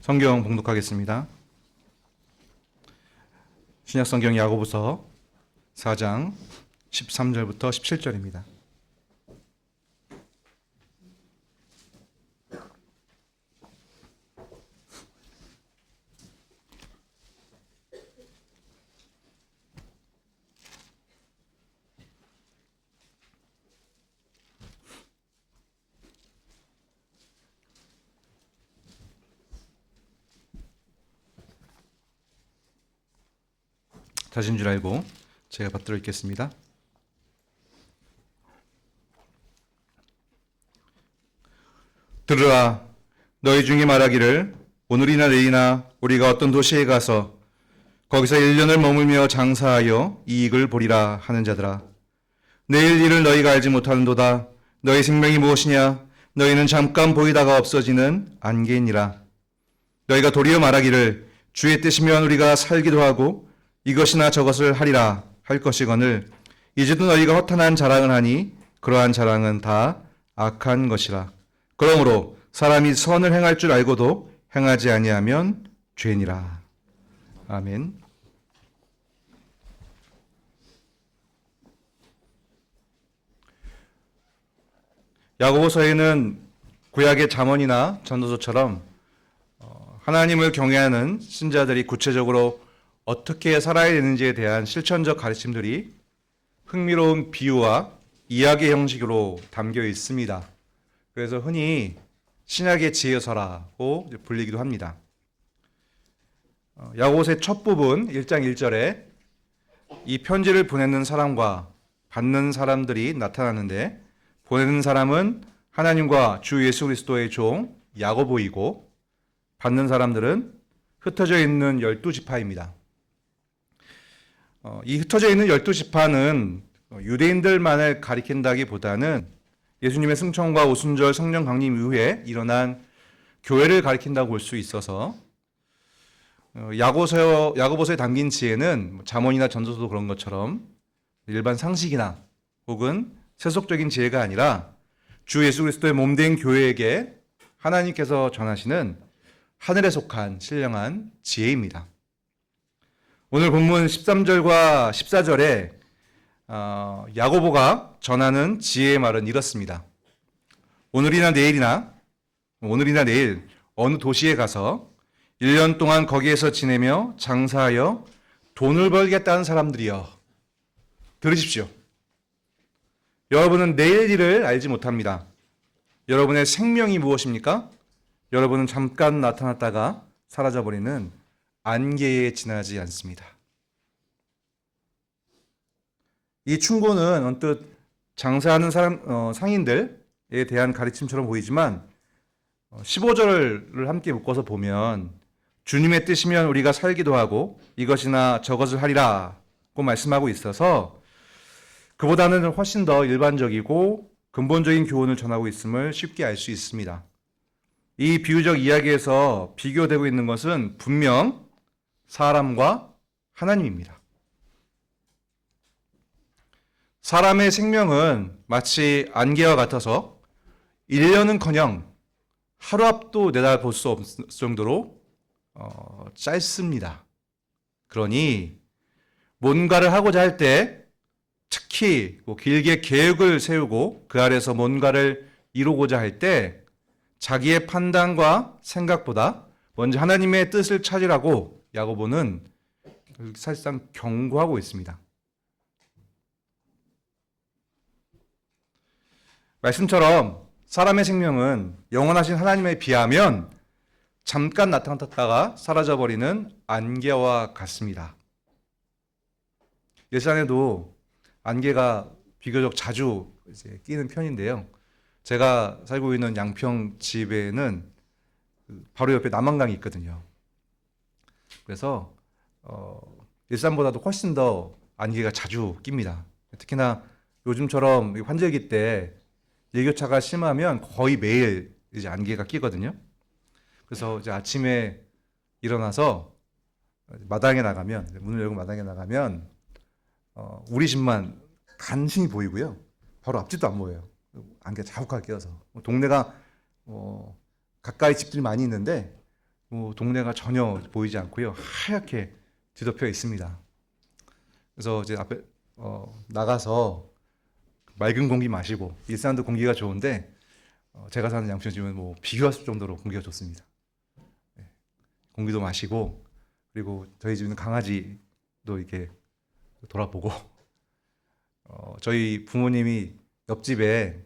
성경 봉독하겠습니다. 신약 성경 야고보서 4장 13절부터 17절입니다. 다신 줄 알고 제가 받들어 읽겠습니다. 들으라, 너희 중에 말하기를 오늘이나 내일이나 우리가 어떤 도시에 가서 거기서 1년을 머물며 장사하여 이익을 보리라 하는 자들아, 내일 일을 너희가 알지 못하는도다. 너희 생명이 무엇이냐? 너희는 잠깐 보이다가 없어지는 안개이니라. 너희가 도리어 말하기를 주의 뜻이면 우리가 살기도 하고 이것이나 저것을 하리라 할 것이거늘 이제도 너희가 허탄한 자랑을 하니 그러한 자랑은 다 악한 것이라. 그러므로 사람이 선을 행할 줄 알고도 행하지 아니하면 죄니라. 아멘. 야고보서에는 구약의 잠언이나 전도서처럼 하나님을 경외하는 신자들이 구체적으로 어떻게 살아야 되는지에 대한 실천적 가르침들이 흥미로운 비유와 이야기 형식으로 담겨 있습니다. 그래서 흔히 신약의 지혜서라고 불리기도 합니다. 야고보서의 첫 부분 1장 1절에 이 편지를 보내는 사람과 받는 사람들이 나타나는데, 보내는 사람은 하나님과 주 예수 그리스도의 종 야고보이고 받는 사람들은 흩어져 있는 12지파입니다. 이 흩어져 있는 12지파는 유대인들만을 가리킨다기보다는 예수님의 승천과 오순절 성령 강림 이후에 일어난 교회를 가리킨다고 볼 수 있어서 야고보서에 담긴 지혜는 잠언이나 전도서도 그런 것처럼 일반 상식이나 혹은 세속적인 지혜가 아니라 주 예수 그리스도의 몸된 교회에게 하나님께서 전하시는 하늘에 속한 신령한 지혜입니다. 오늘 본문 13절과 14절에 야고보가 전하는 지혜의 말은 이렇습니다. 오늘이나 내일 어느 도시에 가서 1년 동안 거기에서 지내며 장사하여 돈을 벌겠다는 사람들이여, 들으십시오. 여러분은 내일 일을 알지 못합니다. 여러분의 생명이 무엇입니까? 여러분은 잠깐 나타났다가 사라져버리는 안개에 지나지 않습니다. 이 충고는 언뜻 장사하는 상인들에 대한 가르침처럼 보이지만 15절을 함께 묶어서 보면 주님의 뜻이면 우리가 살기도 하고 이것이나 저것을 하리라고 말씀하고 있어서 그보다는 훨씬 더 일반적이고 근본적인 교훈을 전하고 있음을 쉽게 알 수 있습니다. 이 비유적 이야기에서 비교되고 있는 것은 분명 사람과 하나님입니다. 사람의 생명은 마치 안개와 같아서 1년은커녕 하루 앞도 내다볼 수 없을 정도로 짧습니다. 그러니 뭔가를 하고자 할 때, 특히 길게 계획을 세우고 그 아래서 뭔가를 이루고자 할 때 자기의 판단과 생각보다 먼저 하나님의 뜻을 찾으라고 야고보는 사실상 경고하고 있습니다. 말씀처럼 사람의 생명은 영원하신 하나님에 비하면 잠깐 나타났다가 사라져버리는 안개와 같습니다. 예산에도 안개가 비교적 자주 끼는 편인데요. 제가 살고 있는 양평 집에는 바로 옆에 남한강이 있거든요. 그래서 일산보다도 훨씬 더 안개가 자주 낍니다. 특히나 요즘처럼 환절기 때 일교차가 심하면 거의 매일 이제 안개가 끼거든요. 그래서 이제 아침에 일어나서 마당에 나가면, 문을 열고 마당에 나가면 우리 집만 간신히 보이고요. 바로 앞집도 안 보여요. 안개가 자욱하게 껴서. 동네가 가까이 집들이 많이 있는데 동네가 전혀 보이지 않고요. 하얗게 뒤덮여 있습니다. 그래서 이제 앞에 나가서 맑은 공기 마시고, 일산도 공기가 좋은데 제가 사는 양천 집은 뭐 비교할 수 정도로 공기가 좋습니다. 네. 공기도 마시고, 그리고 저희 집은 강아지도 이렇게 돌아보고, 저희 부모님이 옆집에,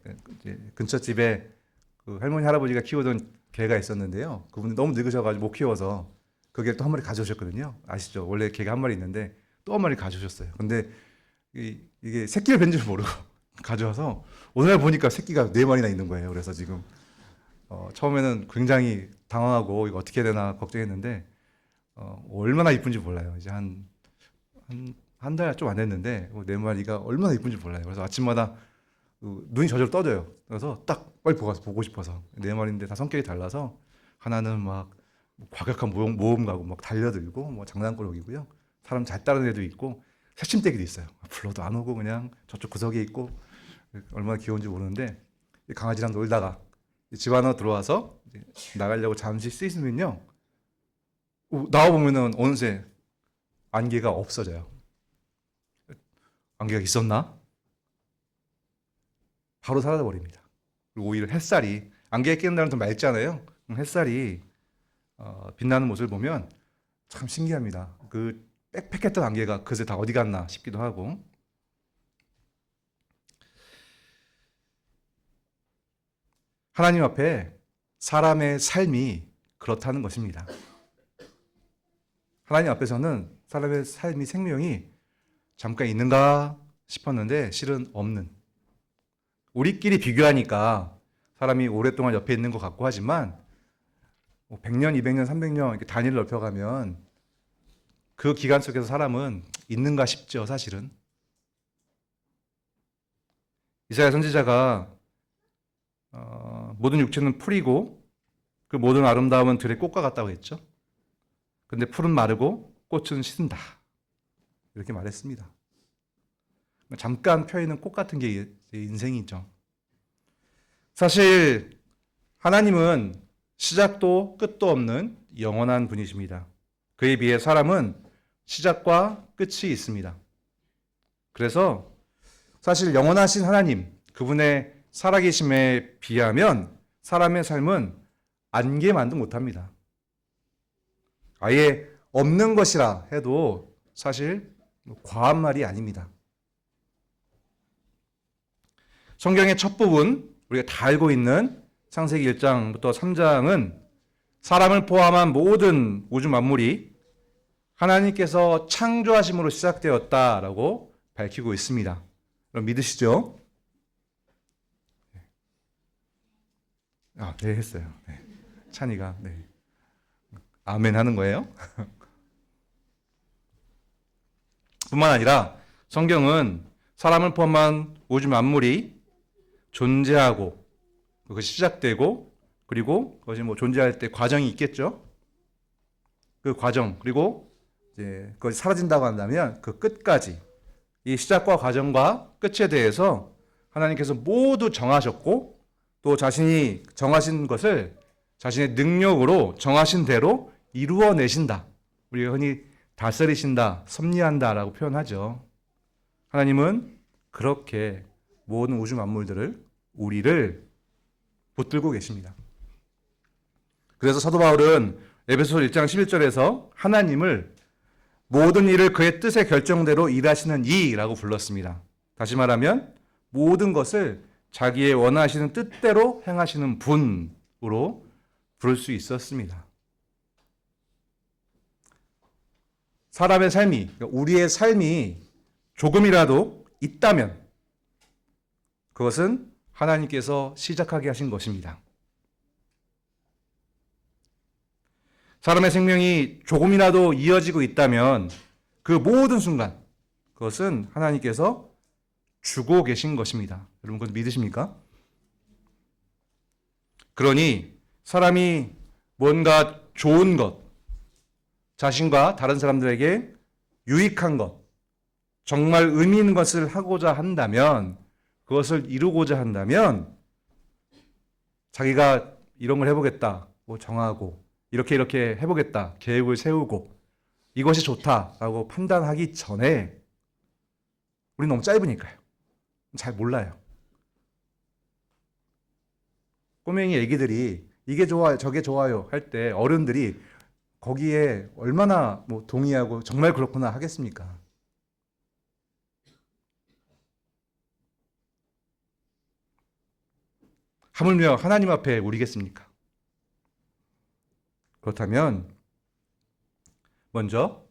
근처 집에 그 할머니 할아버지가 키우던 개가 있었는데요. 그분이 너무 늙으셔가지고 못 키워서 그 개를 또 한 마리 가져오셨거든요. 아시죠? 원래 개가 한 마리 있는데 또 한 마리 가져오셨어요. 근데 이게 새끼를 뵌 줄 모르고 가져와서 오늘 보니까 새끼가 4마리나 있는 거예요. 그래서 지금 처음에는 굉장히 당황하고 이거 어떻게 해야 되나 걱정했는데 얼마나 이쁜지 몰라요. 이제 한 달 좀 안 됐는데 4마리가 얼마나 이쁜지 몰라요. 그래서 아침마다 눈이 저절로 떠져요. 그래서 딱 빨리 보고 싶어서. 4마리인데 다 성격이 달라서 하나는 막 과격한 모험가고 막 달려들고 뭐 장난꾸러기고요. 사람 잘 따르는 애도 있고 새침대기도 있어요. 불러도 안 오고 그냥 저쪽 구석에 있고 얼마나 귀여운지 모르는데 강아지랑 놀다가 집 안으로 들어와서 나가려고 잠시 쓰이면요. 나와보면은 어느새 안개가 없어져요. 안개가 있었나? 바로 사라져버립니다. 그리고 오히려 햇살이, 안개에 끼는 날은 더 맑잖아요. 햇살이 빛나는 모습을 보면 참 신기합니다. 그 빽빽했던 안개가 그새 다 어디 갔나 싶기도 하고. 하나님 앞에 사람의 삶이 그렇다는 것입니다. 하나님 앞에서는 사람의 삶이, 생명이 잠깐 있는가 싶었는데 실은 없는, 우리끼리 비교하니까 사람이 오랫동안 옆에 있는 것 같고 하지만 100년, 200년, 300년 이렇게 단위를 넓혀가면 그 기간 속에서 사람은 있는가 싶죠, 사실은. 이사야 선지자가 모든 육체는 풀이고 그 모든 아름다움은 들의 꽃과 같다고 했죠. 근데 풀은 마르고 꽃은 시든다, 이렇게 말했습니다. 잠깐 펴있는 꽃 같은 게 인생이죠. 사실 하나님은 시작도 끝도 없는 영원한 분이십니다. 그에 비해 사람은 시작과 끝이 있습니다. 그래서 사실 영원하신 하나님, 그분의 살아계심에 비하면 사람의 삶은 안개만도 못합니다. 아예 없는 것이라 해도 사실 과한 말이 아닙니다. 성경의 첫 부분, 우리가 다 알고 있는 창세기 1장부터 3장은 사람을 포함한 모든 우주 만물이 하나님께서 창조하심으로 시작되었다라고 밝히고 있습니다. 그럼 믿으시죠? 네, 했어요. 네. 찬이가, 네. 아멘 하는 거예요. 뿐만 아니라 성경은 사람을 포함한 우주 만물이 존재하고 그것이 시작되고 그리고 그것이 뭐 존재할 때 과정이 있겠죠. 그 과정, 그리고 이제 그것이 사라진다고 한다면 그 끝까지, 이 시작과 과정과 끝에 대해서 하나님께서 모두 정하셨고 또 자신이 정하신 것을 자신의 능력으로 정하신 대로 이루어내신다. 우리가 흔히 다스리신다, 섭리한다라고 표현하죠. 하나님은 그렇게 모든 우주 만물들을, 우리를 붙들고 계십니다. 그래서 사도 바울은 에베소서 1장 11절에서 하나님을 모든 일을 그의 뜻의 결정대로 일하시는 이라고 불렀습니다. 다시 말하면 모든 것을 자기의 원하시는 뜻대로 행하시는 분으로 부를 수 있었습니다. 사람의 삶이, 우리의 삶이 조금이라도 있다면 그것은 하나님께서 시작하게 하신 것입니다. 사람의 생명이 조금이라도 이어지고 있다면 그 모든 순간 그것은 하나님께서 주고 계신 것입니다. 여러분 그것 믿으십니까? 그러니 사람이 뭔가 좋은 것, 자신과 다른 사람들에게 유익한 것, 정말 의미 있는 것을 하고자 한다면, 그것을 이루고자 한다면 자기가 이런 걸 해보겠다고 정하고 이렇게 이렇게 해보겠다. 계획을 세우고 이것이 좋다라고 판단하기 전에 우리 너무 짧으니까요. 잘 몰라요. 꼬맹이 애기들이 이게 좋아요, 저게 좋아요 할 때 어른들이 거기에 얼마나 뭐 동의하고 정말 그렇구나 하겠습니까? 하물며 하나님 앞에 우리겠습니까? 그렇다면 먼저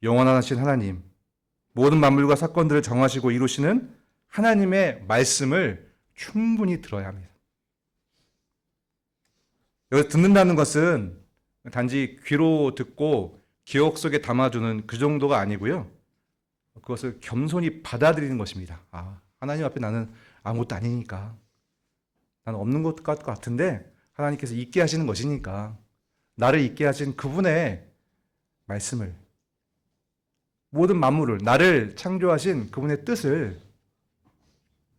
영원하신 하나님, 모든 만물과 사건들을 정하시고 이루시는 하나님의 말씀을 충분히 들어야 합니다. 여기서 듣는다는 것은 단지 귀로 듣고 기억 속에 담아두는 그 정도가 아니고요. 그것을 겸손히 받아들이는 것입니다. 하나님 앞에 나는 아무것도 아니니까. 나는 없는 것 같은데 하나님께서 있게 하시는 것이니까. 나를 있게 하신 그분의 말씀을, 모든 만물을, 나를 창조하신 그분의 뜻을,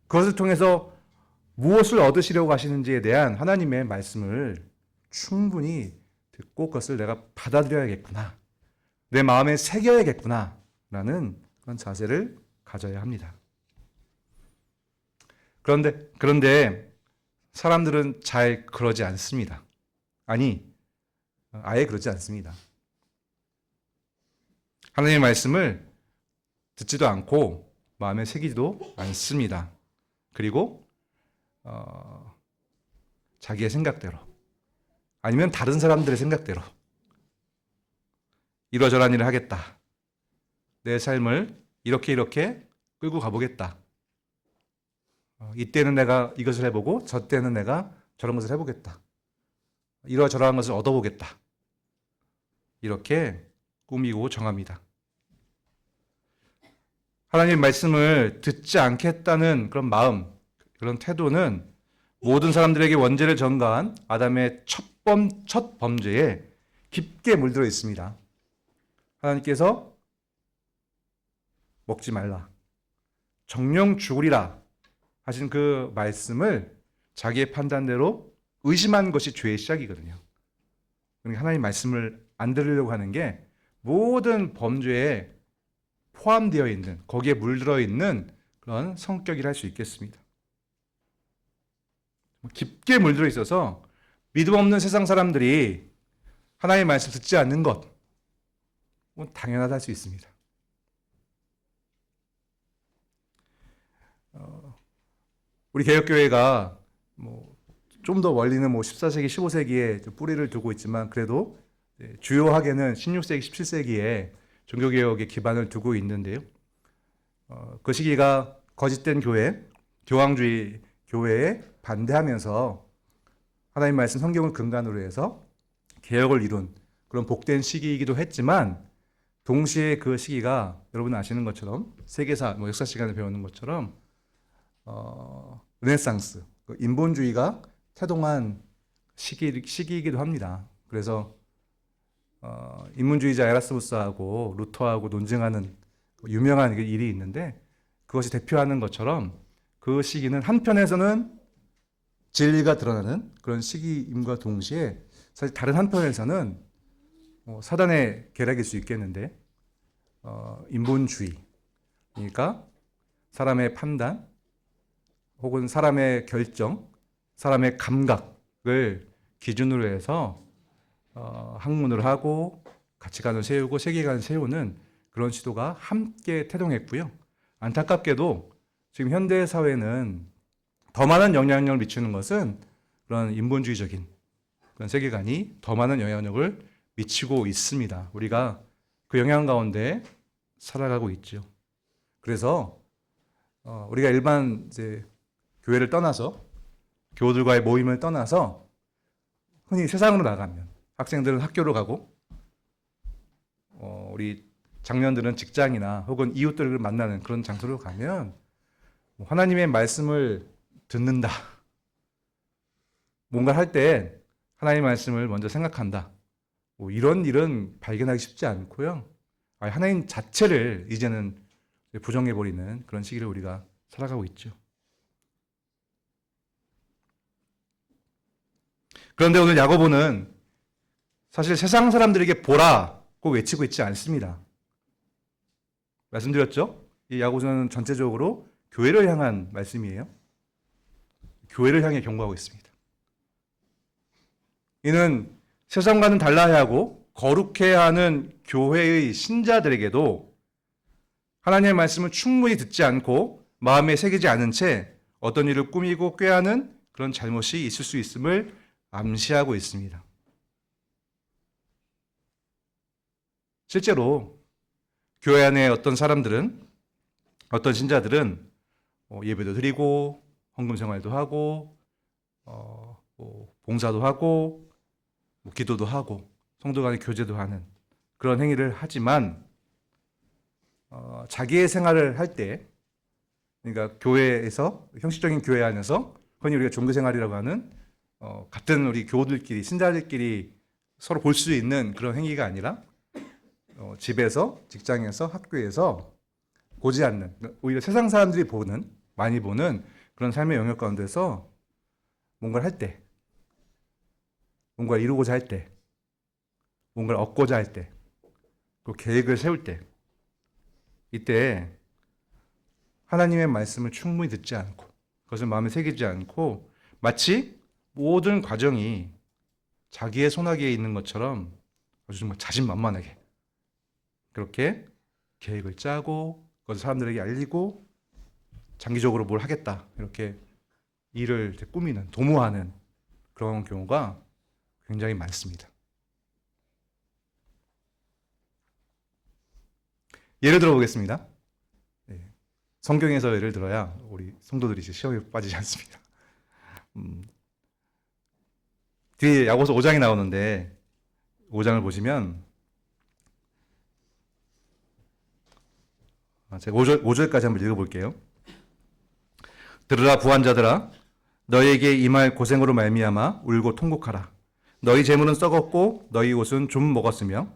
그것을 통해서 무엇을 얻으시려고 하시는지에 대한 하나님의 말씀을 충분히 듣고 그것을 내가 받아들여야겠구나. 내 마음에 새겨야겠구나. 라는 그런 자세를 가져야 합니다. 그런데 사람들은 잘 그러지 않습니다. 아예 그러지 않습니다. 하나님의 말씀을 듣지도 않고 마음에 새기지도 않습니다. 그리고 자기의 생각대로 아니면 다른 사람들의 생각대로 이러저러한 일을 하겠다. 내 삶을 이렇게 끌고 가보겠다. 이때는 내가 이것을 해보고 저 때는 내가 저런 것을 해보겠다. 이러저러한 것을 얻어보겠다. 이렇게 꾸미고 정합니다. 하나님의 말씀을 듣지 않겠다는 그런 마음, 그런 태도는 모든 사람들에게 원죄를 전가한 아담의 첫 범죄에 깊게 물들어 있습니다. 하나님께서 먹지 말라, 정령 죽으리라 하신 그 말씀을 자기의 판단대로 의심한 것이 죄의 시작이거든요. 그러니까 하나님 말씀을 안 들으려고 하는 게 모든 범죄에 포함되어 있는, 거기에 물들어 있는 그런 성격이라 할 수 있겠습니다. 깊게 물들어 있어서 믿음 없는 세상 사람들이 하나님의 말씀을 듣지 않는 것, 당연하다 할 수 있습니다. 우리 개혁교회가 좀 더 원리는 14세기, 15세기에 뿌리를 두고 있지만 그래도 주요하게는 16세기, 17세기에 종교개혁의 기반을 두고 있는데요. 그 시기가 거짓된 교회, 교황주의 교회에 반대하면서 하나님 말씀 성경을 근간으로 해서 개혁을 이룬 그런 복된 시기이기도 했지만 동시에 그 시기가 여러분 아시는 것처럼 세계사, 역사 시간을 배우는 것처럼 르네상스, 인본주의가 태동한 시기이기도 합니다. 그래서 인문주의자 에라스무스하고 루터하고 논쟁하는 유명한 일이 있는데 그것이 대표하는 것처럼 그 시기는 한편에서는 진리가 드러나는 그런 시기임과 동시에 사실 다른 한편에서는 사단의 계략일 수 있겠는데 인본주의, 그러니까 사람의 판단 혹은 사람의 결정, 사람의 감각을 기준으로 해서 학문을 하고 가치관을 세우고 세계관을 세우는 그런 시도가 함께 태동했고요. 안타깝게도 지금 현대 사회는 더 많은 영향력을 미치는 것은 그런 인본주의적인 그런 세계관이 더 많은 영향력을 미치고 있습니다. 우리가 그 영향 가운데 살아가고 있죠. 그래서 우리가 일반 이제 교회를 떠나서 교우들과의 모임을 떠나서 흔히 세상으로 나가면 학생들은 학교로 가고 우리 장년들은 직장이나 혹은 이웃들을 만나는 그런 장소로 가면 하나님의 말씀을 듣는다. 뭔가 할 때 하나님의 말씀을 먼저 생각한다. 이런 일은 발견하기 쉽지 않고요. 하나님 자체를 이제는 부정해버리는 그런 시기를 우리가 살아가고 있죠. 그런데 오늘 야고보는 사실 세상 사람들에게 보라고 외치고 있지 않습니다. 말씀드렸죠? 이 야고보서는 전체적으로 교회를 향한 말씀이에요. 교회를 향해 경고하고 있습니다. 이는 세상과는 달라야 하고 거룩해야 하는 교회의 신자들에게도 하나님의 말씀을 충분히 듣지 않고 마음에 새기지 않은 채 어떤 일을 꾸미고 꾀하는 그런 잘못이 있을 수 있음을 암시하고 있습니다. 실제로 교회 안에 어떤 사람들은, 어떤 신자들은 예배도 드리고 헌금 생활도 하고 봉사도 하고 기도도 하고 성도 간의 교제도 하는 그런 행위를 하지만 자기의 생활을 할 때, 그러니까 교회에서, 형식적인 교회 안에서 흔히 우리가 종교생활이라고 하는 같은 우리 교우들끼리, 신자들끼리 서로 볼 수 있는 그런 행위가 아니라 집에서, 직장에서, 학교에서 보지 않는, 오히려 세상 사람들이 많이 보는 그런 삶의 영역 가운데서 뭔가를 할 때, 뭔가를 이루고자 할 때, 뭔가를 얻고자 할 때, 그 계획을 세울 때, 이때 하나님의 말씀을 충분히 듣지 않고 그것을 마음에 새기지 않고 마치 모든 과정이 자기의 손아귀에 있는 것처럼 아주 정말 자신만만하게 그렇게 계획을 짜고 그것을 사람들에게 알리고 장기적으로 뭘 하겠다 이렇게 일을 꾸미는, 도모하는 그런 경우가 굉장히 많습니다. 예를 들어 보겠습니다. 성경에서 예를 들어야 우리 성도들이 이제 시험에 빠지지 않습니다. 뒤에 야고보서 5장이 나오는데 5장을 보시면 제가 5절까지 한번 읽어볼게요. 들으라 부한자들아, 너희에게 임할 고생으로 말미암아 울고 통곡하라. 너희 재물은 썩었고 너희 옷은 좀 먹었으며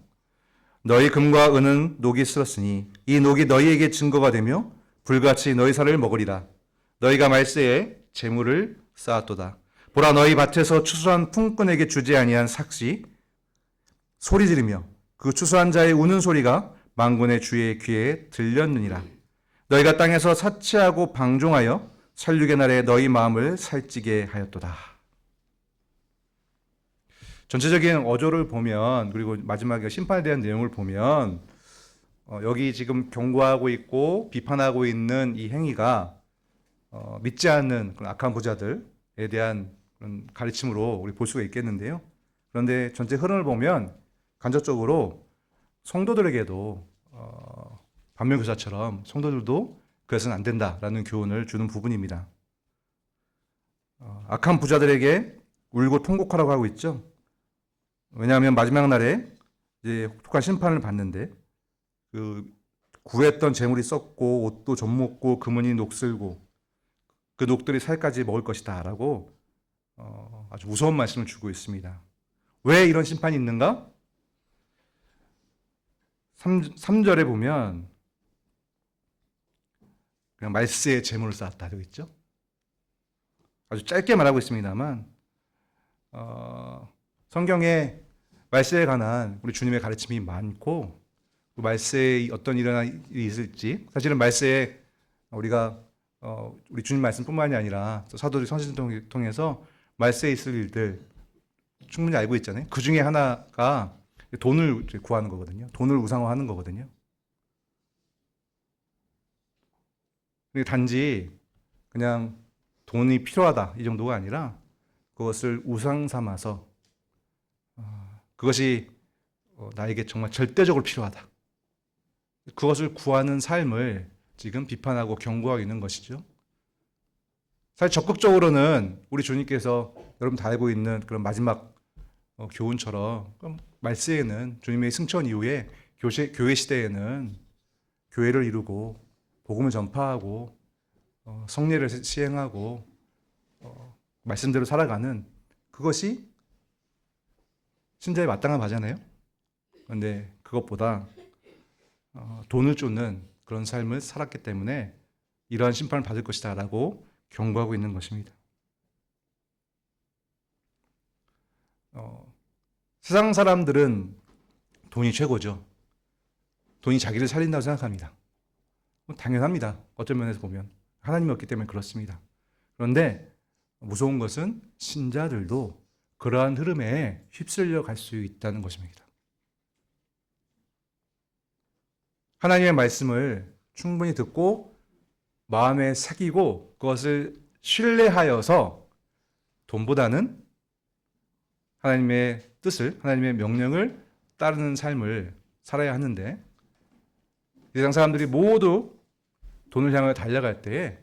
너희 금과 은은 녹이 쓸었으니 이 녹이 너희에게 증거가 되며 불같이 너희 살을 먹으리라. 너희가 말세에 재물을 쌓았도다. 보라, 너희 밭에서 추수한 품꾼에게 주지 아니한 삭시 소리 지르며 그 추수한 자의 우는 소리가 만군의 주의 귀에 들렸느니라. 너희가 땅에서 사치하고 방종하여 살육의 날에 너희 마음을 살찌게 하였도다. 전체적인 어조를 보면, 그리고 마지막에 심판에 대한 내용을 보면 여기 지금 경고하고 있고 비판하고 있는 이 행위가 믿지 않는 그런 악한 부자들에 대한 그런 가르침으로 우리 볼 수가 있겠는데요. 그런데 전체 흐름을 보면 간접적으로 성도들에게도 반면교사처럼 성도들도 그래서는 안 된다라는 교훈을 주는 부분입니다. 악한 부자들에게 울고 통곡하라고 하고 있죠. 왜냐하면 마지막 날에 이제 혹독한 심판을 받는데 그 구했던 재물이 썩고 옷도 젖먹고 금은이 녹슬고 그 녹들이 살까지 먹을 것이다 라고 아주 무서운 말씀을 주고 있습니다. 왜 이런 심판이 있는가? 3절에 보면 그냥 말세에 재물을 쌓았다 되어 있죠. 아주 짧게 말하고 있습니다만 성경에 말세에 관한 우리 주님의 가르침이 많고 말세에 어떤 일이 있을지, 사실은 말세에 우리가 우리 주님 말씀뿐만이 아니라 사도들 선지자를 통해서 말세에 있을 일들 충분히 알고 있잖아요. 그 중에 하나가 돈을 구하는 거거든요. 돈을 우상화하는 거거든요. 단지 그냥 돈이 필요하다 이 정도가 아니라 그것을 우상 삼아서 그것이 나에게 정말 절대적으로 필요하다. 그것을 구하는 삶을 지금 비판하고 경고하고 있는 것이죠. 사실 적극적으로는 우리 주님께서 여러분 다 알고 있는 그런 마지막 교훈처럼 말세에는 주님의 승천 이후에 교회 시대에는 교회를 이루고 복음을 전파하고 성례를 시행하고 말씀대로 살아가는 그것이 신자의 마땅한 바잖아요. 그런데 그것보다 돈을 쫓는 그런 삶을 살았기 때문에 이러한 심판을 받을 것이다 라고 경고하고 있는 것입니다. 세상 사람들은 돈이 최고죠. 돈이 자기를 살린다고 생각합니다. 당연합니다. 어떤 면에서 보면. 하나님이 없기 때문에 그렇습니다. 그런데 무서운 것은 신자들도 그러한 흐름에 휩쓸려 갈 수 있다는 것입니다. 하나님의 말씀을 충분히 듣고 마음에 새기고 그것을 신뢰하여서 돈보다는 하나님의 뜻을, 하나님의 명령을 따르는 삶을 살아야 하는데, 세상 사람들이 모두 돈을 향해 달려갈 때에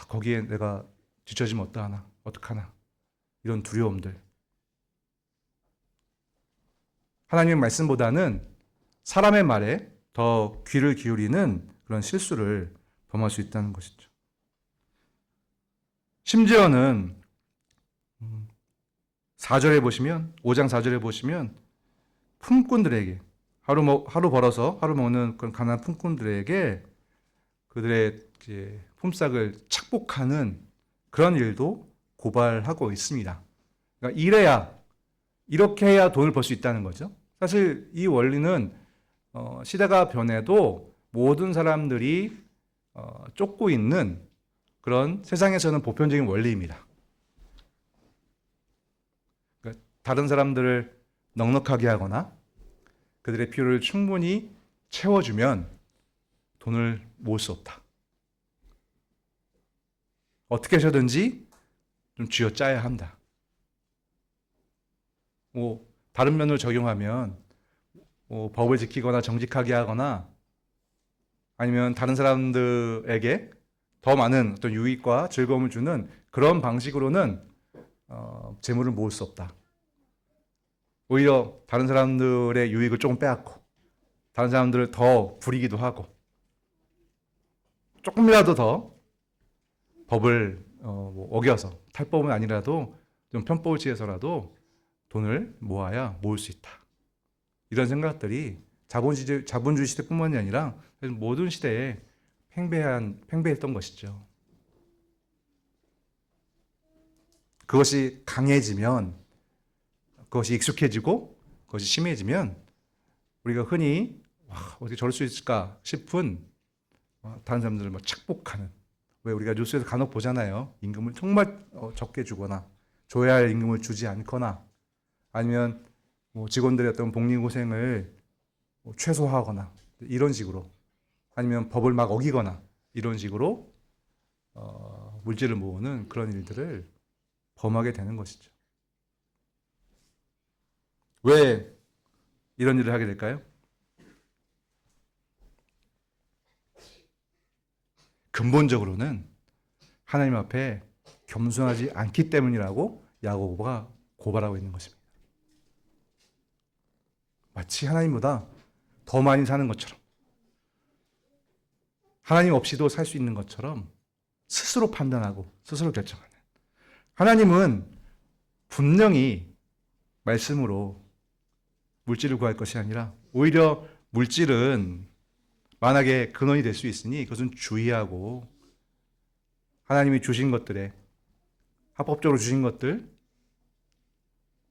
거기에 내가 뒤처지면 어떠하나, 어떡하나, 이런 두려움들. 하나님의 말씀보다는 사람의 말에 더 귀를 기울이는 그런 실수를 범할 수 있다는 것이죠. 심지어는 4절에 보시면, 5장 4절에 보시면 품꾼들에게 하루 벌어서 하루 먹는 그런 가난한 품꾼들에게 그들의 이제 품삯을 착복하는 그런 일도 고발하고 있습니다. 그러니까 이렇게 해야 돈을 벌 수 있다는 거죠. 사실 이 원리는 시대가 변해도 모든 사람들이 쫓고 있는 그런 세상에서는 보편적인 원리입니다. 그러니까 다른 사람들을 넉넉하게 하거나 그들의 필요를 충분히 채워주면 돈을 모을 수 없다. 어떻게 해서든지 좀 쥐어짜야 한다. 다른 면을 적용하면 법을 지키거나 정직하게 하거나 아니면 다른 사람들에게 더 많은 어떤 유익과 즐거움을 주는 그런 방식으로는 재물을 모을 수 없다. 오히려 다른 사람들의 유익을 조금 빼앗고 다른 사람들을 더 부리기도 하고 조금이라도 더 법을 어겨서 탈법은 아니라도 좀 편법을 취해서라도 돈을 모아야 모을 수 있다. 이런 생각들이 자본주의 시대뿐만이 아니라 모든 시대에 팽배했던 것이죠. 그것이 강해지면, 그것이 익숙해지고, 그것이 심해지면 우리가 흔히 어떻게 저럴 수 있을까 싶은 다른 사람들을 착복하는, 왜 우리가 뉴스에서 간혹 보잖아요. 임금을 정말 적게 주거나 줘야 할 임금을 주지 않거나 아니면 직원들의 어떤 복리고생을 최소화하거나 이런 식으로 아니면 법을 막 어기거나 이런 식으로 물질을 모으는 그런 일들을 범하게 되는 것이죠. 왜 이런 일을 하게 될까요? 근본적으로는 하나님 앞에 겸손하지 않기 때문이라고 야고보가 고발하고 있는 것입니다. 마치 하나님보다 더 많이 사는 것처럼, 하나님 없이도 살 수 있는 것처럼 스스로 판단하고 스스로 결정하는, 하나님은 분명히 말씀으로 물질을 구할 것이 아니라 오히려 물질은 만약에 근원이 될 수 있으니 그것은 주의하고 하나님이 주신 것들에 합법적으로 주신 것들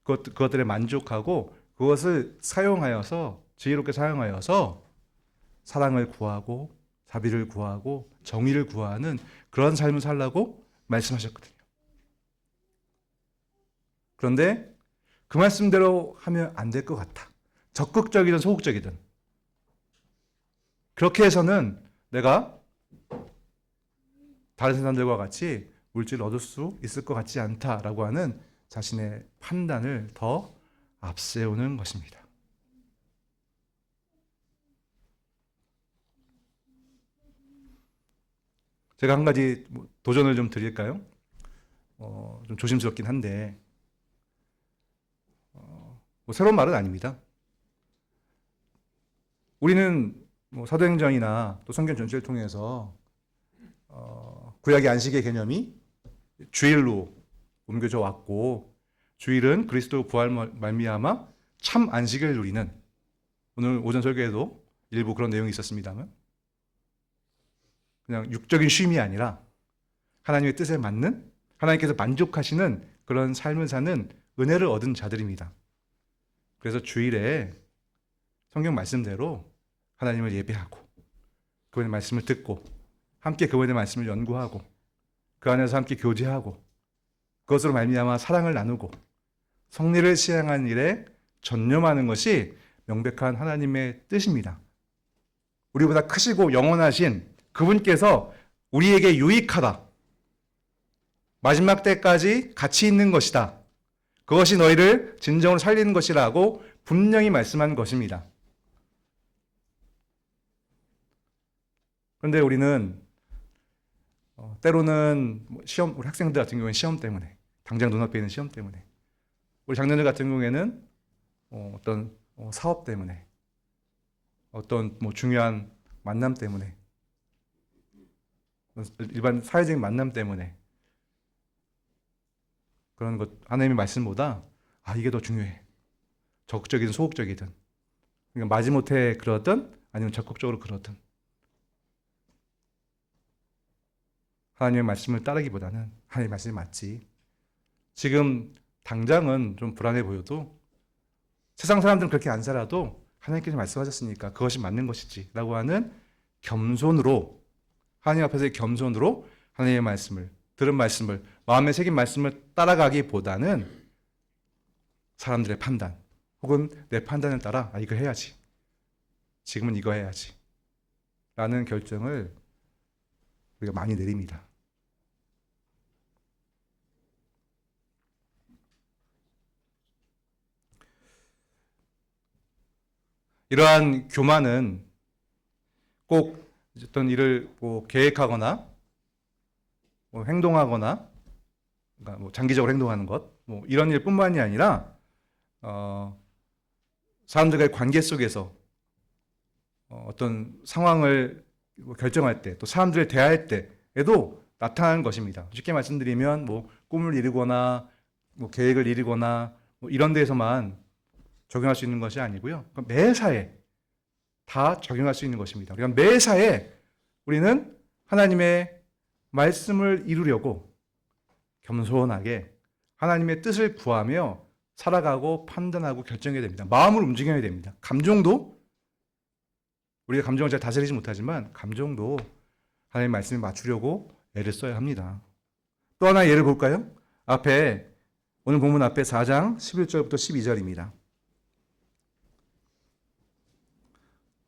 그것들에 만족하고 그것을 사용하여서 지혜롭게 사용하여서 사랑을 구하고 자비를 구하고 정의를 구하는 그런 삶을 살라고 말씀하셨거든요. 그런데 그 말씀대로 하면 안 될 것 같아. 적극적이든 소극적이든. 그렇게 해서는 내가 다른 사람들과 같이 물질을 얻을 수 있을 것 같지 않다라고 하는 자신의 판단을 더 앞세우는 것입니다. 제가 한 가지 도전을 좀 드릴까요? 좀 조심스럽긴 한데 새로운 말은 아닙니다. 우리는 사도행전이나 또 성경 전체를 통해서 구약의 안식의 개념이 주일로 옮겨져 왔고 주일은 그리스도 부활 말미암아 참 안식을 누리는, 오늘 오전 설교에도 일부 그런 내용이 있었습니다만 그냥 육적인 쉼이 아니라 하나님의 뜻에 맞는, 하나님께서 만족하시는 그런 삶을 사는 은혜를 얻은 자들입니다. 그래서 주일에 성경 말씀대로 하나님을 예배하고 그분의 말씀을 듣고 함께 그분의 말씀을 연구하고 그 안에서 함께 교제하고 그것으로 말미암아 사랑을 나누고 성례를 시행하는 일에 전념하는 것이 명백한 하나님의 뜻입니다. 우리보다 크시고 영원하신 그분께서 우리에게 유익하다. 마지막 때까지 가치 있는 것이다. 그것이 너희를 진정으로 살리는 것이라고 분명히 말씀한 것입니다. 그런데 우리는 때로는 시험, 우리 학생들 같은 경우에는 시험 때문에, 당장 눈앞에 있는 시험 때문에, 우리 장년들 같은 경우에는 어떤 사업 때문에, 어떤 중요한 만남 때문에, 일반 사회적인 만남 때문에 그런 것 하나님의 말씀보다 이게 더 중요해. 적극적이든 소극적이든, 그러니까 마지못해 그러든 아니면 적극적으로 그러든 하나님의 말씀을 따르기보다는 하나님의 말씀이 맞지. 지금 당장은 좀 불안해 보여도 세상 사람들은 그렇게 안 살아도 하나님께서 말씀하셨으니까 그것이 맞는 것이지 라고 하는 겸손으로, 하나님 앞에서의 겸손으로 하나님의 말씀을, 들은 말씀을, 마음에 새긴 말씀을 따라가기보다는 사람들의 판단 혹은 내 판단을 따라 이거 해야지, 지금은 이거 해야지 라는 결정을 우리가 많이 내립니다. 이러한 교만은 꼭 어떤 일을 계획하거나 행동하거나, 그러니까 장기적으로 행동하는 것, 이런 일뿐만이 아니라 사람들과의 관계 속에서 어떤 상황을 결정할 때, 또 사람들을 대할 때에도 나타나는 것입니다. 쉽게 말씀드리면 꿈을 이루거나 계획을 이루거나 이런 데에서만 적용할 수 있는 것이 아니고요. 매사에 다 적용할 수 있는 것입니다. 그러니까 매사에 우리는 하나님의 말씀을 이루려고 겸손하게 하나님의 뜻을 구하며 살아가고 판단하고 결정해야 됩니다. 마음을 움직여야 됩니다. 감정도, 우리가 감정을 잘 다스리지 못하지만 감정도 하나님의 말씀에 맞추려고 애를 써야 합니다. 또 하나 예를 볼까요? 오늘 본문 앞에 4장 11절부터 12절입니다.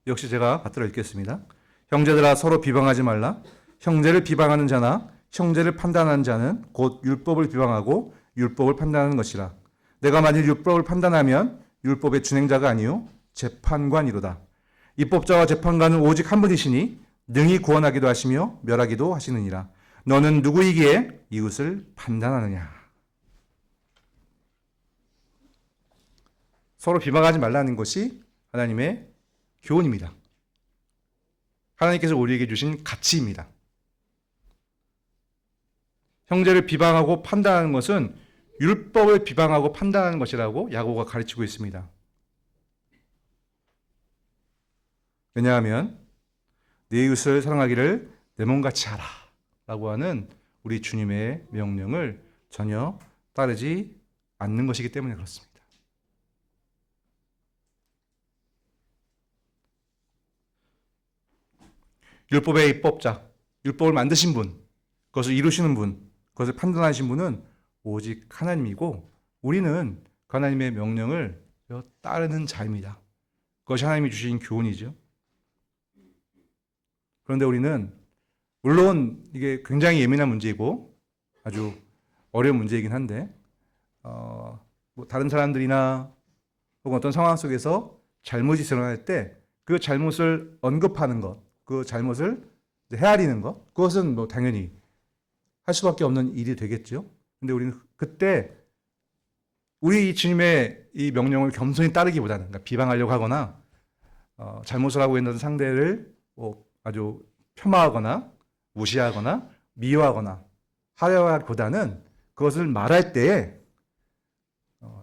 역시 제가 받들어 읽겠습니다. 형제들아, 서로 비방하지 말라. 형제를 비방하는 자나 형제를 판단하는 자는 곧 율법을 비방하고 율법을 판단하는 것이라. 내가 만일 율법을 판단하면 율법의 준행자가 아니요 재판관이로다. 입법자와 재판관은 오직 한 분이시니 능히 구원하기도 하시며 멸하기도 하시느니라. 너는 누구이기에 이웃을 판단하느냐. 서로 비방하지 말라는 것이 하나님의 교훈입니다. 하나님께서 우리에게 주신 가치입니다. 형제를 비방하고 판단하는 것은 율법을 비방하고 판단하는 것이라고 야고보가 가르치고 있습니다. 왜냐하면 내 이웃을 사랑하기를 내 몸같이 하라 라고 하는 우리 주님의 명령을 전혀 따르지 않는 것이기 때문에 그렇습니다. 율법의 입법자, 율법을 만드신 분, 그것을 이루시는 분, 그것을 판단하신 분은 오직 하나님이고 우리는 그 하나님의 명령을 따르는 자입니다. 그것이 하나님이 주신 교훈이죠. 그런데 우리는 물론 이게 굉장히 예민한 문제이고 아주 어려운 문제이긴 한데 다른 사람들이나 혹은 어떤 상황 속에서 잘못이 드러날 때 그 잘못을 언급하는 것, 그 잘못을 헤아리는 것, 그것은 당연히 할 수밖에 없는 일이 되겠죠. 근데 우리는 그때 우리 주님의 이 명령을 겸손히 따르기보다는, 그러니까 비방하려고 하거나 잘못을 하고 있는 상대를 아주 폄하하거나 무시하거나 미워하거나 하려 하기보다는 그것을 말할 때에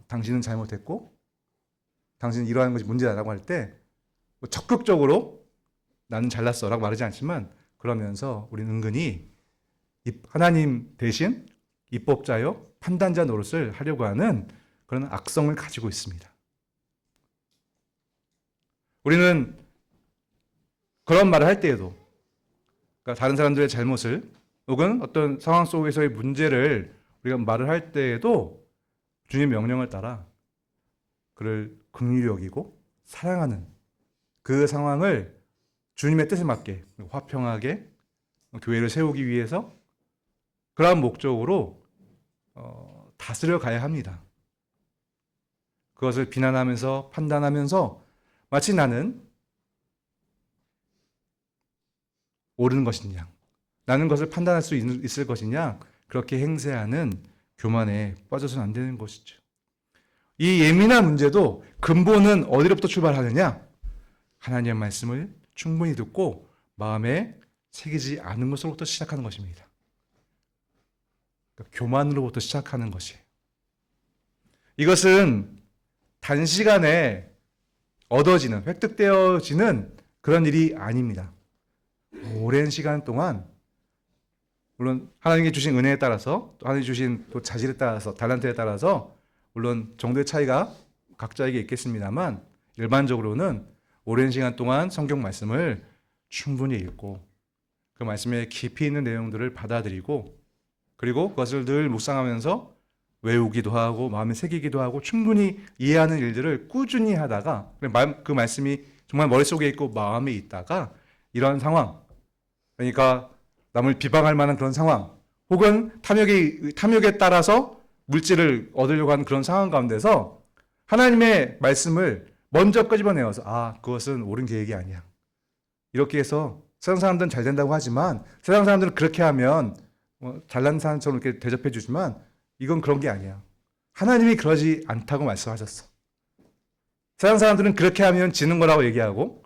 당신은 잘못했고 당신은 이러한 것이 문제다라고 할 때 적극적으로 나는 잘났어 라고 말하지 않지만, 그러면서 우리는 은근히 하나님 대신 입법자요 판단자 노릇을 하려고 하는 그런 악성을 가지고 있습니다. 우리는 그런 말을 할 때에도, 그러니까 다른 사람들의 잘못을 혹은 어떤 상황 속에서의 문제를 우리가 말을 할 때에도 주님 명령을 따라 그를 긍휼히 여기고 사랑하는 그 상황을 주님의 뜻에 맞게 화평하게 교회를 세우기 위해서 그러한 목적으로 다스려 가야 합니다. 그것을 비난하면서 판단하면서 마치 나는 옳은 것이냐, 나는 것을 판단할 수 있을 것이냐, 그렇게 행세하는 교만에 빠져서는 안 되는 것이죠. 이 예민한 문제도 근본은 어디로부터 출발하느냐? 하나님의 말씀을 충분히 듣고 마음에 새기지 않은 것으로부터 시작하는 것입니다. 그러니까 교만으로부터 시작하는 것이에요. 이것은 단시간에 얻어지는, 획득되어지는 그런 일이 아닙니다. 오랜 시간 동안, 물론 하나님께 주신 은혜에 따라서, 또 하나님께 주신 또 자질에 따라서, 달란트에 따라서 물론 정도의 차이가 각자에게 있겠습니다만 일반적으로는 오랜 시간 동안 성경 말씀을 충분히 읽고 그 말씀에 깊이 있는 내용들을 받아들이고 그리고 그것을 늘 묵상하면서 외우기도 하고 마음에 새기기도 하고 충분히 이해하는 일들을 꾸준히 하다가 그 말씀이 정말 머릿속에 있고 마음에 있다가 이러한 상황, 그러니까 남을 비방할 만한 그런 상황 혹은 탐욕에 따라서 물질을 얻으려고 하는 그런 상황 가운데서 하나님의 말씀을 먼저 끄집어내어서 그것은 옳은 계획이 아니야. 이렇게 해서 세상 사람들은 잘 된다고 하지만 세상 사람들은 그렇게 하면 잘난 사람처럼 이렇게 대접해 주지만 이건 그런 게 아니야. 하나님이 그러지 않다고 말씀하셨어. 세상 사람들은 그렇게 하면 지는 거라고 얘기하고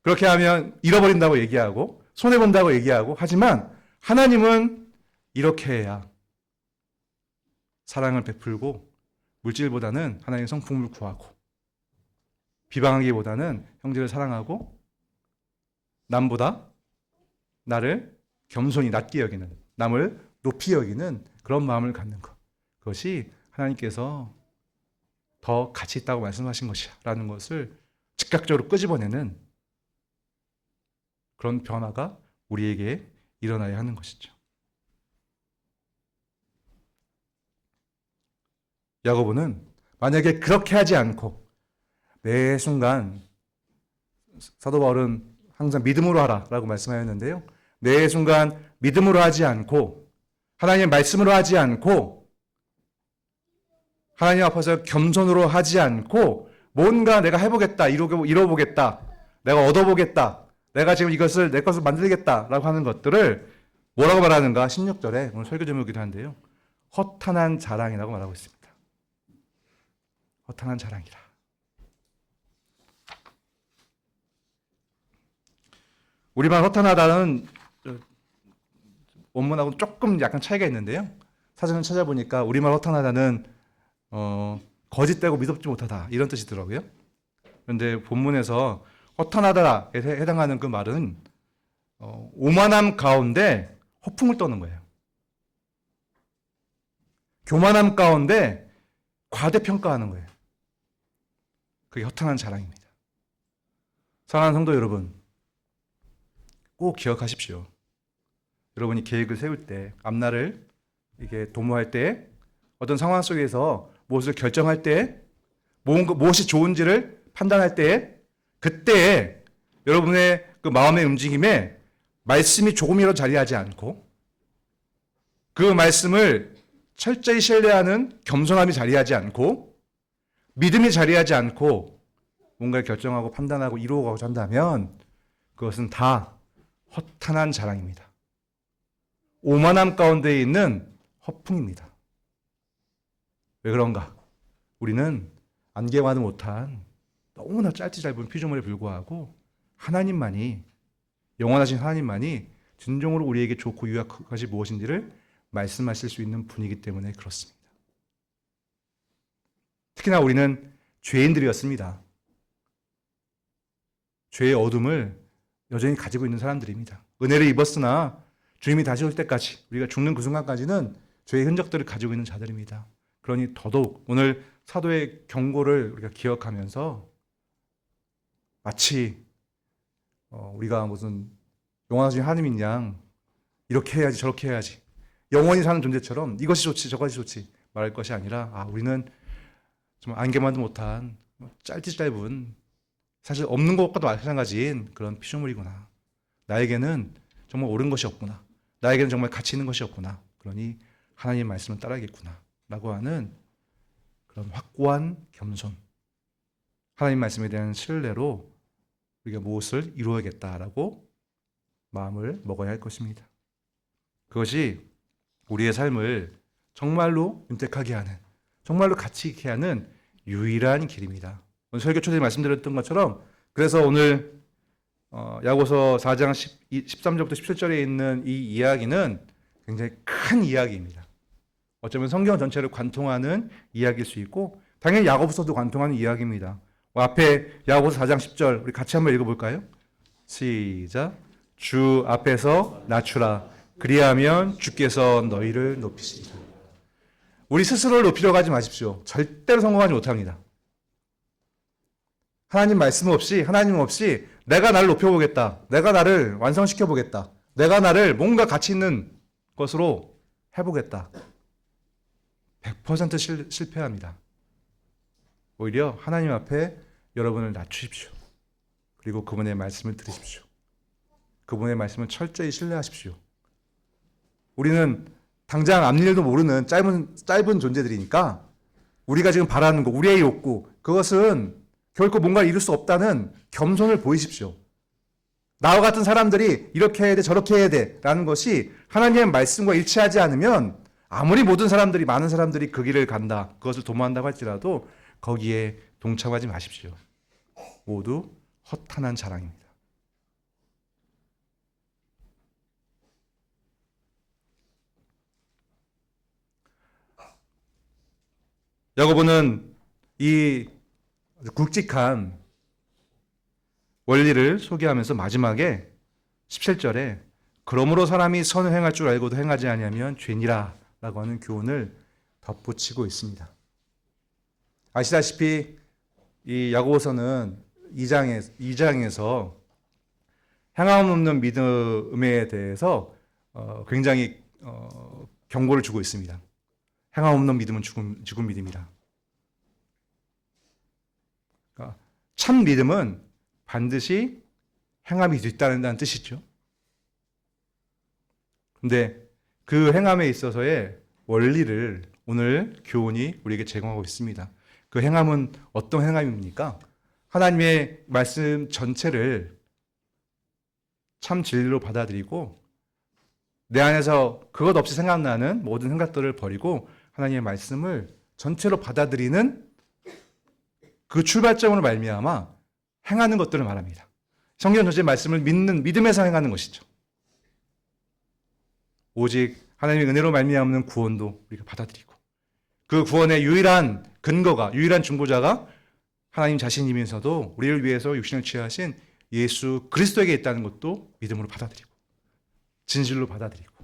그렇게 하면 잃어버린다고 얘기하고 손해본다고 얘기하고 하지만 하나님은 이렇게 해야 사랑을 베풀고 물질보다는 하나님의 성품을 구하고 비방하기보다는 형제를 사랑하고 남보다 나를 겸손히 낮게 여기는, 남을 높이 여기는 그런 마음을 갖는 것, 그것이 하나님께서 더 가치 있다고 말씀하신 것이야 라는 것을 즉각적으로 끄집어내는 그런 변화가 우리에게 일어나야 하는 것이죠. 야고보는 만약에 그렇게 하지 않고 매 순간, 사도 바울은 항상 믿음으로 하라라고 말씀하였는데요. 매 순간 믿음으로 하지 않고 하나님의 말씀으로 하지 않고 하나님 앞에서 겸손으로 하지 않고 뭔가 내가 해보겠다, 이뤄보겠다, 내가 얻어보겠다, 내가 지금 이것을 내 것을 만들겠다라고 하는 것들을 뭐라고 말하는가? 16절에 오늘 설교 제목이기도 한데요. 허탄한 자랑이라고 말하고 있습니다. 허탄한 자랑이라. 우리말 허탄하다는 원문하고 조금 약간 차이가 있는데요. 사전을 찾아보니까 우리말 허탄하다는 거짓되고 미덥지 못하다 이런 뜻이더라고요. 그런데 본문에서 허탄하다에 해당하는 그 말은 오만함 가운데 허풍을 떠는 거예요. 교만함 가운데 과대평가하는 거예요. 그게 허탄한 자랑입니다. 사랑하는 성도 여러분, 꼭 기억하십시오. 여러분이 계획을 세울 때, 앞날을 이게 도모할 때, 어떤 상황 속에서 무엇을 결정할 때, 무엇이 좋은지를 판단할 때, 그때 여러분의 그 마음의 움직임에 말씀이 조금이라도 자리하지 않고, 그 말씀을 철저히 신뢰하는 겸손함이 자리하지 않고, 믿음이 자리하지 않고, 뭔가를 결정하고 판단하고 이루어가고자 한다면, 그것은 다 허탄한 자랑입니다. 오만함 가운데 있는 허풍입니다. 왜 그런가? 우리는 안개와도 못한 너무나 짧지 짧은 피조물에 불구하고 하나님만이, 영원하신 하나님만이 진정으로 우리에게 좋고 유익한 것이 무엇인지를 말씀하실 수 있는 분이기 때문에 그렇습니다. 특히나 우리는 죄인들이었습니다. 죄의 어둠을 여전히 가지고 있는 사람들입니다. 은혜를 입었으나 주님이 다시 올 때까지, 우리가 죽는 그 순간까지는 죄의 흔적들을 가지고 있는 자들입니다. 그러니 더더욱 오늘 사도의 경고를 우리가 기억하면서 마치 우리가 무슨 영화 중에 하느님 양 이렇게 해야지 저렇게 해야지 영원히 사는 존재처럼 이것이 좋지 저것이 좋지 말할 것이 아니라 우리는 좀 안개만도 못한 짧디 짧은 사실 없는 것과도 마찬가지인 그런 피조물이구나. 나에게는 정말 옳은 것이 없구나. 나에게는 정말 가치 있는 것이 없구나. 그러니 하나님의 말씀을 따라야겠구나 라고 하는 그런 확고한 겸손, 하나님 말씀에 대한 신뢰로 우리가 무엇을 이루어야겠다라고 마음을 먹어야 할 것입니다. 그것이 우리의 삶을 정말로 윤택하게 하는, 정말로 가치 있게 하는 유일한 길입니다. 오늘 설교 초대에 말씀드렸던 것처럼 그래서 오늘 야고보서 4장 13절부터 17절에 있는 이 이야기는 굉장히 큰 이야기입니다. 어쩌면 성경 전체를 관통하는 이야기일 수 있고 당연히 야고보서도 관통하는 이야기입니다. 앞에 야고보서 4장 10절 우리 같이 한번 읽어볼까요? 시작. 주 앞에서 낮추라. 그리하면 주께서 너희를 높이시리라. 우리 스스로를 높이려고 하지 마십시오. 절대로 성공하지 못합니다. 하나님 말씀 없이, 하나님 없이 내가 나를 높여보겠다. 내가 나를 완성시켜보겠다. 내가 나를 뭔가 가치 있는 것으로 해보겠다. 100% 실패합니다. 오히려 하나님 앞에 여러분을 낮추십시오. 그리고 그분의 말씀을 들으십시오. 그분의 말씀을 철저히 신뢰하십시오. 우리는 당장 앞일도 모르는 짧은 존재들이니까 우리가 지금 바라는 것, 우리의 욕구, 그것은 결코 뭔가를 이룰 수 없다는 겸손을 보이십시오. 나와 같은 사람들이 이렇게 해야 돼, 저렇게 해야 돼 라는 것이 하나님의 말씀과 일치하지 않으면 아무리 많은 사람들이 그 길을 간다, 그것을 도모한다고 할지라도 거기에 동참하지 마십시오. 모두 허탄한 자랑입니다. 야고보는 이 굵직한 원리를 소개하면서 마지막에 17절에 그러므로 사람이 선을 행할 줄 알고도 행하지 아니하면 죄니라 라고 하는 교훈을 덧붙이고 있습니다. 아시다시피 이 야고보서는 2장에서 행함 없는 믿음에 대해서 굉장히 경고를 주고 있습니다. 행함 없는 믿음은 죽은 믿음이라. 그러니까 참 믿음은 반드시 행함이 있다는 뜻이죠. 근데 그 행함에 있어서의 원리를 오늘 교훈이 우리에게 제공하고 있습니다. 그 행함은 어떤 행함입니까? 하나님의 말씀 전체를 참 진리로 받아들이고 내 안에서 그것 없이 생각나는 모든 생각들을 버리고 하나님의 말씀을 전체로 받아들이는 그 출발점으로 말미암아 행하는 것들을 말합니다. 성경 전체의 말씀을 믿음에서 행하는 것이죠. 오직 하나님의 은혜로 말미암는 구원도 우리가 받아들이고 그 구원의 유일한 근거가, 유일한 중보자가 하나님 자신이면서도 우리를 위해서 육신을 취하신 예수 그리스도에게 있다는 것도 믿음으로 받아들이고 진실로 받아들이고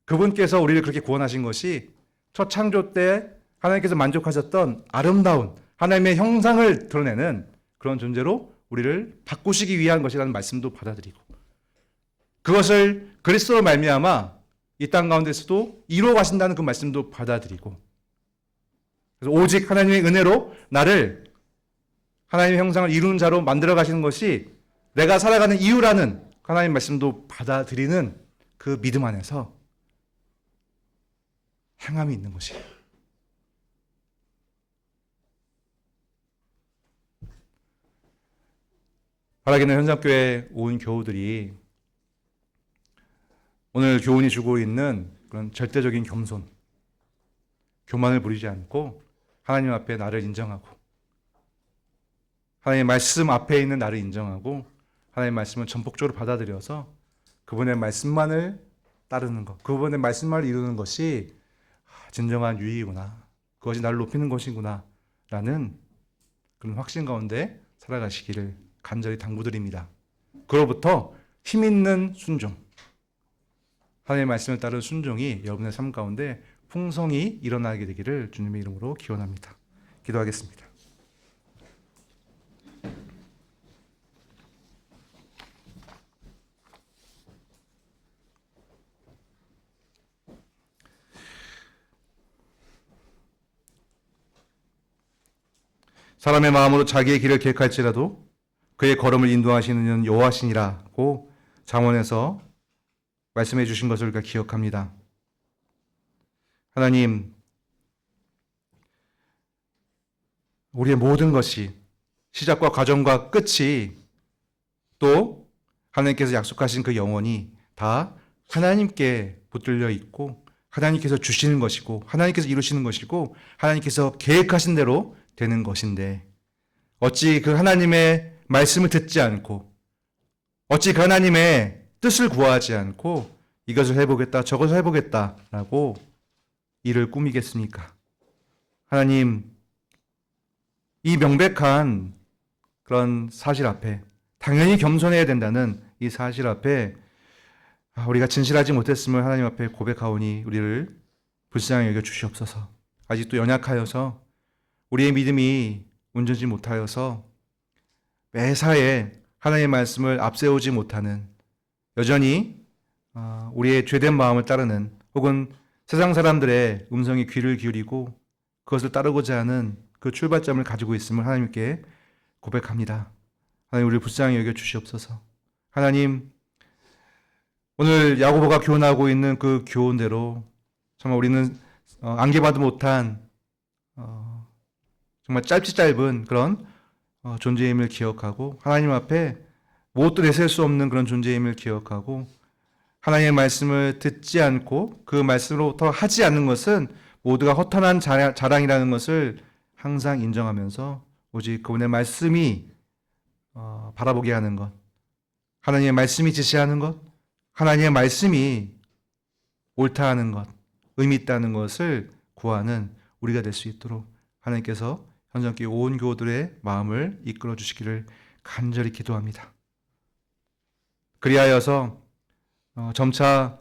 그분께서 우리를 그렇게 구원하신 것이 첫 창조 때 하나님께서 만족하셨던 아름다운 하나님의 형상을 드러내는 그런 존재로 우리를 바꾸시기 위한 것이라는 말씀도 받아들이고 그것을 그리스도로 말미암아 이 땅 가운데서도 이루어 가신다는 그 말씀도 받아들이고 그래서 오직 하나님의 은혜로 나를 하나님의 형상을 이루는 자로 만들어 가시는 것이 내가 살아가는 이유라는 하나님의 말씀도 받아들이는 그 믿음 안에서 행함이 있는 것이에요. 바라기는 현장교회 온 교우들이 오늘 교훈이 주고 있는 그런 절대적인 겸손, 교만을 부리지 않고 하나님 앞에 나를 인정하고 하나님의 말씀 앞에 있는 나를 인정하고 하나님의 말씀을 전폭적으로 받아들여서 그분의 말씀만을 따르는 것, 그분의 말씀만을 이루는 것이 진정한 유익이구나, 그것이 나를 높이는 것이구나 라는 그런 확신 가운데 살아가시기를 간절히 당부드립니다. 그로부터 힘있는 순종, 하나님의 말씀을 따르는 순종이 여러분의 삶 가운데 풍성히 일어나게 되기를 주님의 이름으로 기원합니다. 기도하겠습니다. 사람의 마음으로 자기의 길을 계획할지라도 그의 걸음을 인도하시는 이는 여호와시니라고 잠언에서 말씀해 주신 것을 우리가 기억합니다. 하나님, 우리의 모든 것이 시작과 과정과 끝이 또 하나님께서 약속하신 그 영혼이 다 하나님께 붙들려 있고 하나님께서 주시는 것이고 하나님께서 이루시는 것이고 하나님께서 계획하신 대로 되는 것인데 어찌 그 하나님의 말씀을 듣지 않고 어찌 그 하나님의 뜻을 구하지 않고 이것을 해보겠다 저것을 해보겠다라고 일을 꾸미겠습니까? 하나님, 이 명백한 그런 사실 앞에 당연히 겸손해야 된다는 이 사실 앞에 우리가 진실하지 못했음을 하나님 앞에 고백하오니 우리를 불쌍히 여겨 주시옵소서. 아직도 연약하여서 우리의 믿음이 온전지 못하여서 매사에 하나님의 말씀을 앞세우지 못하는 여전히 우리의 죄된 마음을 따르는 혹은 세상 사람들의 음성에 귀를 기울이고 그것을 따르고자 하는 그 출발점을 가지고 있음을 하나님께 고백합니다. 하나님 우리를 불쌍히 여겨 주시옵소서. 하나님 오늘 야고보가 교훈하고 있는 그 교훈대로 정말 우리는 안개봐도 못한 정말 짧은 그런 존재임을 기억하고 하나님 앞에 무엇도 내세울 수 없는 그런 존재임을 기억하고 하나님의 말씀을 듣지 않고 그 말씀으로부터 하지 않는 것은 모두가 허탄한 자랑이라는 것을 항상 인정하면서 오직 그분의 말씀이 바라보게 하는 것, 하나님의 말씀이 지시하는 것, 하나님의 말씀이 옳다 하는 것, 의미 있다는 것을 구하는 우리가 될 수 있도록 하나님께서 현장교회 온 교우들의 마음을 이끌어 주시기를 간절히 기도합니다. 그리하여서 점차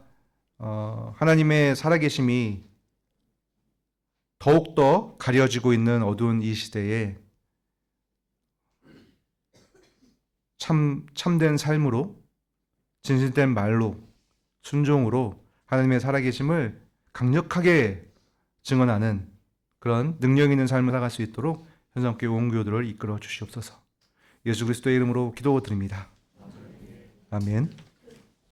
하나님의 살아계심이 더욱더 가려지고 있는 어두운 이 시대에 참된 삶으로 진실된 말로 순종으로 하나님의 살아계심을 강력하게 증언하는 그런 능력 있는 삶을 살아갈 수 있도록 현장교회 온 교우들을 이끌어 주시옵소서. 예수 그리스도의 이름으로 기도드립니다. 아멘.